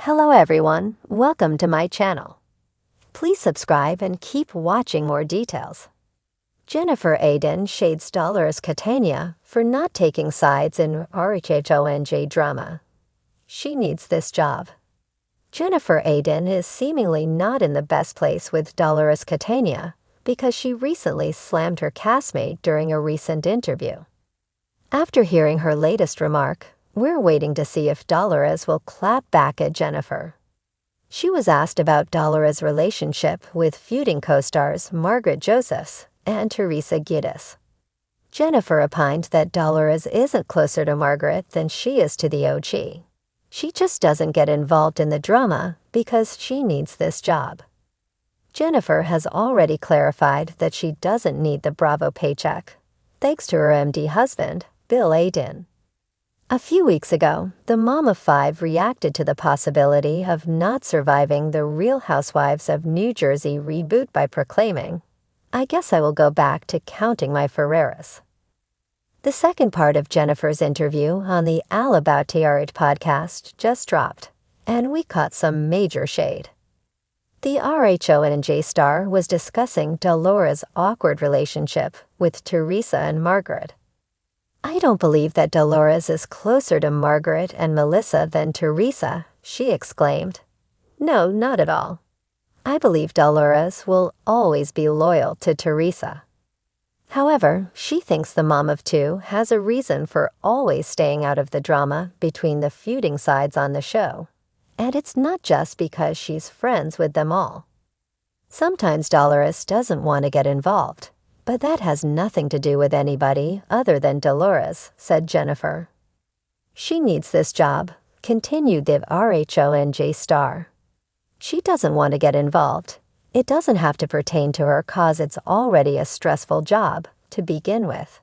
Hello everyone, welcome to my channel. Please subscribe and keep watching more details. Jennifer Aydin shades Dolores Catania for not taking sides in RHONJ drama. She needs this job. Jennifer Aydin is seemingly not in the best place with Dolores Catania because she recently slammed her castmate during a recent interview. After hearing her latest remark, we're waiting to see if Dolores will clap back at Jennifer. She was asked about Dolores' relationship with feuding co-stars Margaret Josephs and Teresa Giudice. Jennifer opined that Dolores isn't closer to Margaret than she is to the OG. She just doesn't get involved in the drama because she needs this job. Jennifer has already clarified that she doesn't need the Bravo paycheck, thanks to her MD husband, Bill Aydin. A few weeks ago, the mom of five reacted to the possibility of not surviving the Real Housewives of New Jersey reboot by proclaiming, "I guess I will go back to counting my Ferreras." The second part of Jennifer's interview on the All About Tiarat podcast just dropped, and we caught some major shade. The RHONJ star was discussing Dolores' awkward relationship with Teresa and Margaret. "I don't believe that Dolores is closer to Margaret and Melissa than Teresa," she exclaimed. "No, not at all. I believe Dolores will always be loyal to Teresa." However, she thinks the mom of two has a reason for always staying out of the drama between the feuding sides on the show, and it's not just because she's friends with them all. Sometimes Dolores doesn't want to get involved, but that has nothing to do with anybody other than Dolores, said Jennifer. She needs this job, continued the RHONJ star. She doesn't want to get involved. It doesn't have to pertain to her cause it's already a stressful job to begin with.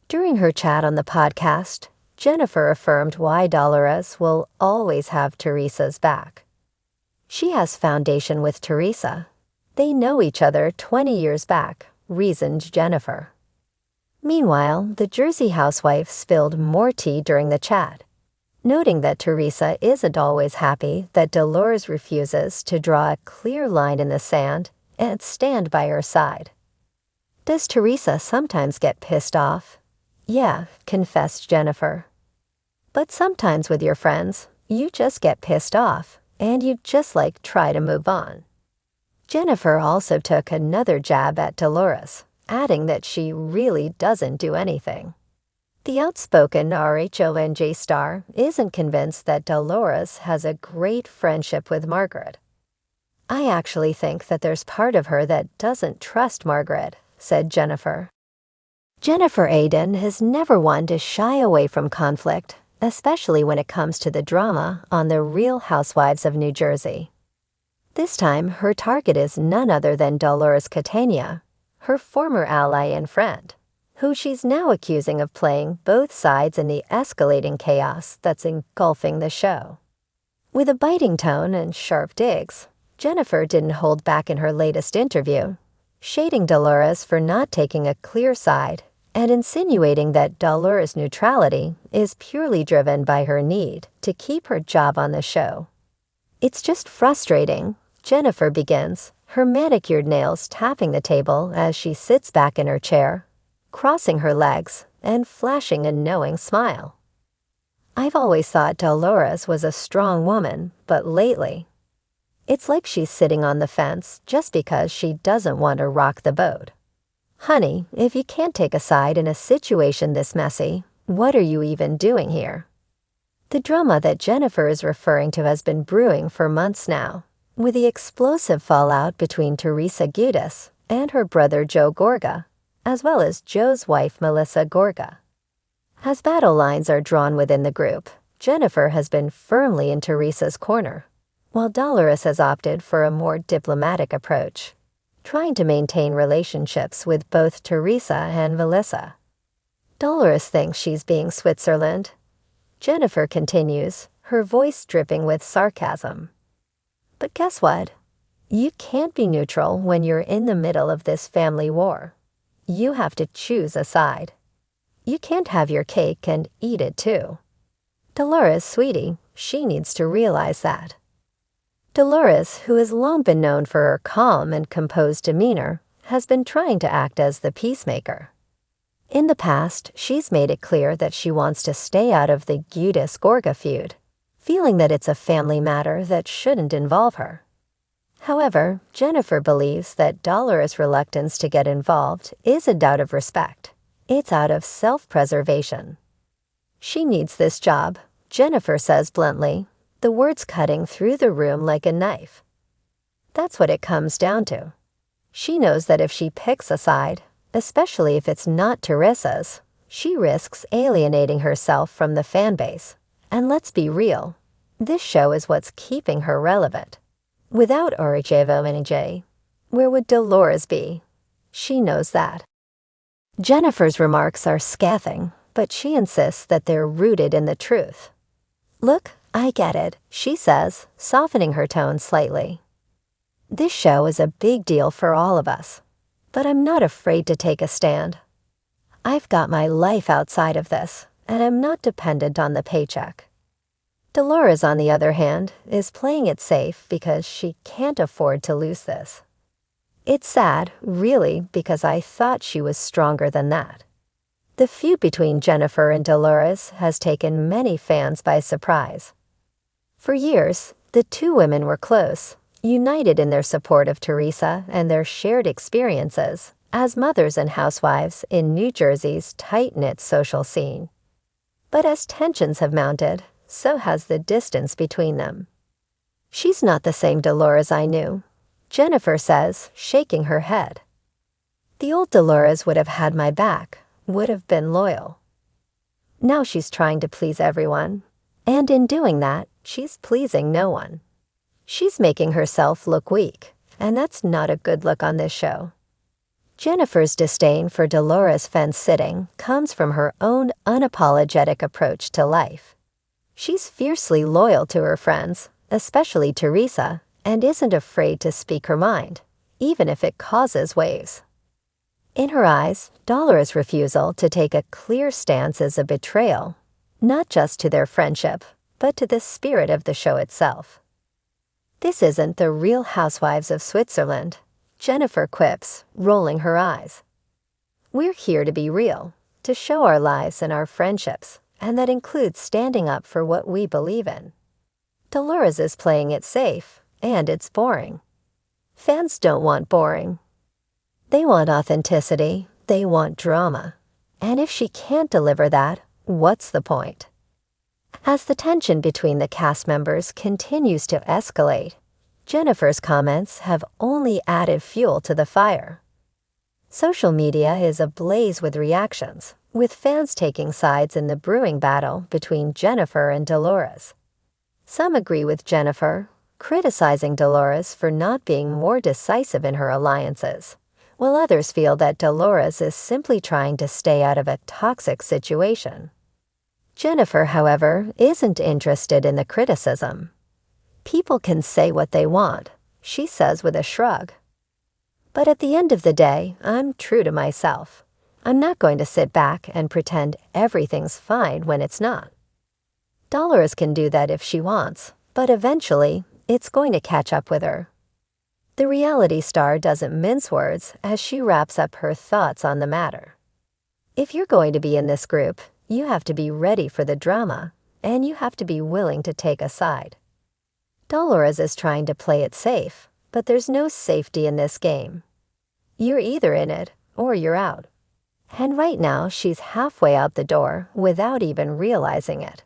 During her chat on the podcast, Jennifer affirmed why Dolores will always have Teresa's back. She has foundation with Teresa. They know each other 20 years back, reasoned Jennifer. Meanwhile, the Jersey housewife spilled more tea during the chat, noting that Teresa isn't always happy that Dolores refuses to draw a clear line in the sand and stand by her side. "Does Teresa sometimes get pissed off?" "Yeah," confessed Jennifer. "But sometimes with your friends, you just get pissed off and you just try to move on." Jennifer also took another jab at Dolores, adding that she really doesn't do anything. The outspoken RHONJ star isn't convinced that Dolores has a great friendship with Margaret. "I actually think that there's part of her that doesn't trust Margaret," said Jennifer. Jennifer Aydin has never one to shy away from conflict, especially when it comes to the drama on the Real Housewives of New Jersey. This time, her target is none other than Dolores Catania, her former ally and friend, who she's now accusing of playing both sides in the escalating chaos that's engulfing the show. With a biting tone and sharp digs, Jennifer didn't hold back in her latest interview, shading Dolores for not taking a clear side and insinuating that Dolores' neutrality is purely driven by her need to keep her job on the show. "It's just frustrating," Jennifer begins, her manicured nails tapping the table as she sits back in her chair, crossing her legs and flashing a knowing smile. "I've always thought Dolores was a strong woman, but lately, it's like she's sitting on the fence just because she doesn't want to rock the boat. Honey, if you can't take a side in a situation this messy, what are you even doing here?" The drama that Jennifer is referring to has been brewing for months now, with the explosive fallout between Teresa Giudice and her brother Joe Gorga, as well as Joe's wife Melissa Gorga. As battle lines are drawn within the group, Jennifer has been firmly in Teresa's corner, while Dolores has opted for a more diplomatic approach, trying to maintain relationships with both Teresa and Melissa. Dolores thinks she's being Switzerland. Jennifer continues, her voice dripping with sarcasm. "But guess what? You can't be neutral when you're in the middle of this family war. You have to choose a side. You can't have your cake and eat it too. Dolores, sweetie, she needs to realize that. Dolores, who has long been known for her calm and composed demeanor, has been trying to act as the peacemaker. In the past, she's made it clear that she wants to stay out of the Giudice-Gorga feud, feeling that it's a family matter that shouldn't involve her. However, Jennifer believes that Dolores' reluctance to get involved isn't out of respect. It's out of self-preservation. She needs this job, Jennifer says bluntly, the words cutting through the room like a knife. That's what it comes down to. She knows that if she picks a side, especially if it's not Teresa's, she risks alienating herself from the fan base. And let's be real, this show is what's keeping her relevant. Without RHONJ, where would Dolores be? She knows that. Jennifer's remarks are scathing, but she insists that they're rooted in the truth. Look, I get it, she says, softening her tone slightly. This show is a big deal for all of us, but I'm not afraid to take a stand. I've got my life outside of this, and I'm not dependent on the paycheck. Dolores, on the other hand, is playing it safe because she can't afford to lose this. It's sad, really, because I thought she was stronger than that. The feud between Jennifer and Dolores has taken many fans by surprise. For years, the two women were close, united in their support of Teresa and their shared experiences as mothers and housewives in New Jersey's tight-knit social scene. But as tensions have mounted, so has the distance between them. She's not the same Dolores I knew, Jennifer says, shaking her head. The old Dolores would have had my back, would have been loyal. Now she's trying to please everyone, and in doing that, she's pleasing no one. She's making herself look weak, and that's not a good look on this show. Jennifer's disdain for Dolores' fence-sitting comes from her own unapologetic approach to life. She's fiercely loyal to her friends, especially Teresa, and isn't afraid to speak her mind, even if it causes waves. In her eyes, Dolores' refusal to take a clear stance is a betrayal, not just to their friendship, but to the spirit of the show itself. This isn't the Real Housewives of Switzerland, Jennifer quips, rolling her eyes. We're here to be real, to show our lives and our friendships, and that includes standing up for what we believe in. Dolores is playing it safe, and it's boring. Fans don't want boring. They want authenticity, they want drama. And if she can't deliver that, what's the point? As the tension between the cast members continues to escalate, Jennifer's comments have only added fuel to the fire. Social media is ablaze with reactions, with fans taking sides in the brewing battle between Jennifer and Dolores. Some agree with Jennifer, criticizing Dolores for not being more decisive in her alliances, while others feel that Dolores is simply trying to stay out of a toxic situation. Jennifer, however, isn't interested in the criticism. People can say what they want, she says with a shrug. But at the end of the day, I'm true to myself. I'm not going to sit back and pretend everything's fine when it's not. Dolores can do that if she wants, but eventually, it's going to catch up with her. The reality star doesn't mince words as she wraps up her thoughts on the matter. If you're going to be in this group, you have to be ready for the drama, and you have to be willing to take a side. Dolores is trying to play it safe, but there's no safety in this game. You're either in it or you're out. And right now, she's halfway out the door without even realizing it.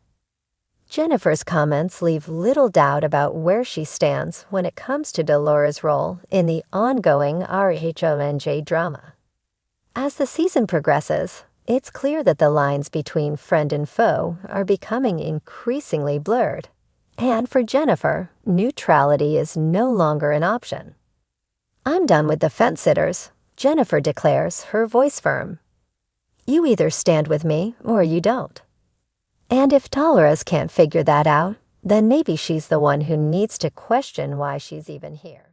Jennifer's comments leave little doubt about where she stands when it comes to Dolores' role in the ongoing RHONJ drama. As the season progresses, it's clear that the lines between friend and foe are becoming increasingly blurred. And for Jennifer, neutrality is no longer an option. I'm done with the fence-sitters, Jennifer declares, her voice firm. You either stand with me or you don't. And if Dolores can't figure that out, then maybe she's the one who needs to question why she's even here.